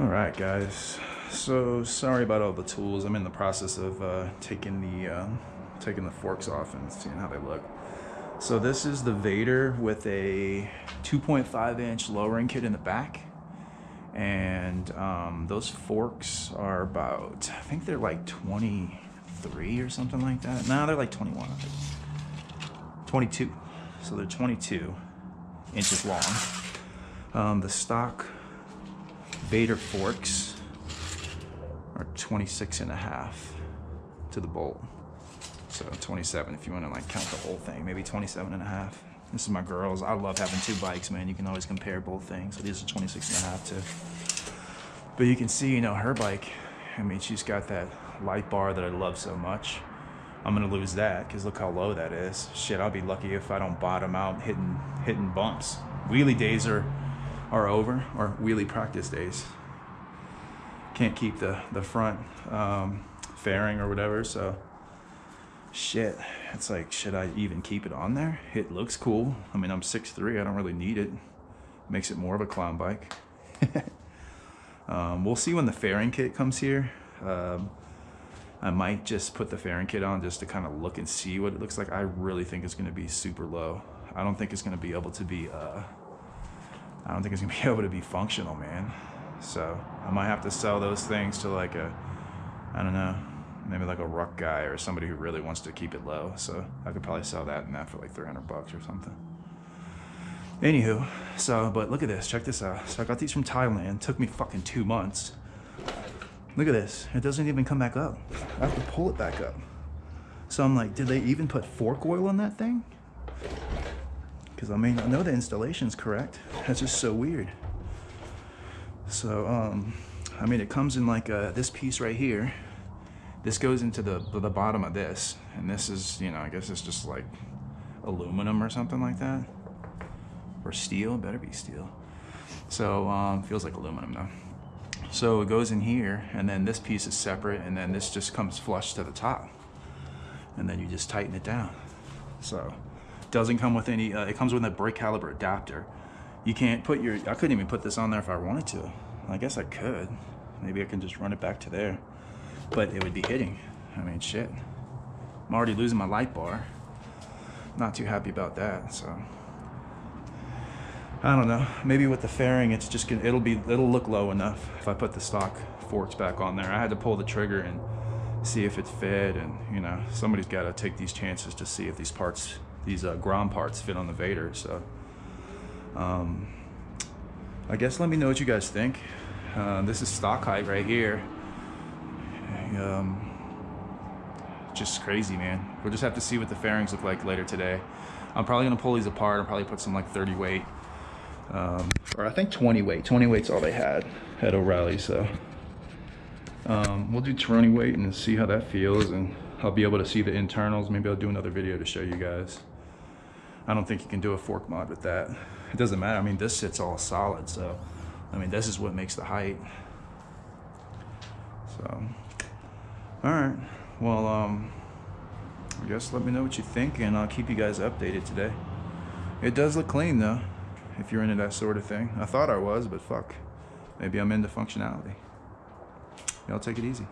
All right, guys. So sorry about all the tools. I'm in the process of taking the forks off and seeing how they look. So this is the Vader with a 2.5-inch lowering kit in the back, and those forks are about, I think they're like 23 or something like that. No, they're like 21, I think. 22. So they're 22 inches long. The stock Vader forks are 26.5 to the bolt. So 27 if you want to like count the whole thing, maybe 27.5. This is my girl's. I love having two bikes, man. You can always compare both things. So these are 26.5 too. But you can see, you know, her bike, I mean, she's got that light bar that I love so much. I'm gonna lose that because look how low that is. Shit, I'll be lucky if I don't bottom out hitting bumps. Wheelie days are over, or wheelie practice days. Can't keep the front fairing or whatever, so shit, it's like, should I even keep it on there? It looks cool. I mean, I'm 6'3", I don't really need it. Makes it more of a clown bike. We'll see when the fairing kit comes here. I might just put the fairing kit on just to kind of look and see what it looks like. I really think it's going to be super low. I don't think it's going to be able to be I don't think it's gonna be able to be functional, man. So I might have to sell those things to like a, I don't know, maybe like a ruck guy or somebody who really wants to keep it low. So I could probably sell that and that for like 300 bucks or something. Anywho, so, but look at this, check this out. So I got these from Thailand, took me fucking 2 months. Look at this, it doesn't even come back up. I have to pull it back up. So I'm like, did they even put fork oil on that thing? Because I mean, I know the installation's correct. That's just so weird. So, I mean, it comes in like this piece right here. This goes into the bottom of this. And this is, you know, I guess it's just like aluminum or something like that. Or steel, better be steel. So, feels like aluminum though. So it goes in here, and then this piece is separate, and then this just comes flush to the top. And then you just tighten it down. So, doesn't come with any, it comes with a brake caliper adapter. You can't put your, I couldn't even put this on there if I wanted to. I guess I could. Maybe I can just run it back to there. But it would be hitting. I mean, shit. I'm already losing my light bar. Not too happy about that, so. I don't know. Maybe with the fairing, it's just gonna, it'll look low enough if I put the stock forks back on there. I had to pull the trigger and see if it fit, and you know, somebody's got to take these chances to see if these parts, these Grom parts fit on the Vader. So I guess let me know what you guys think. This is stock height right here. Just crazy, man. We'll just have to see what the fairings look like later today. I'm probably gonna pull these apart. I'll probably put some like 30 weight, or I think 20 weight. 20 weight's all they had at O'Reilly, so we'll do 20 weight and see how that feels, and I'll be able to see the internals. Maybe I'll do another video to show you guys. I don't think you can do a fork mod with that. It doesn't matter. I mean, this sits all solid, so I mean, this is what makes the height. So, all right. Well, I guess let me know what you think, and I'll keep you guys updated today. It does look clean though, if you're into that sort of thing. I thought I was, but fuck. Maybe I'm into functionality. Y'all take it easy.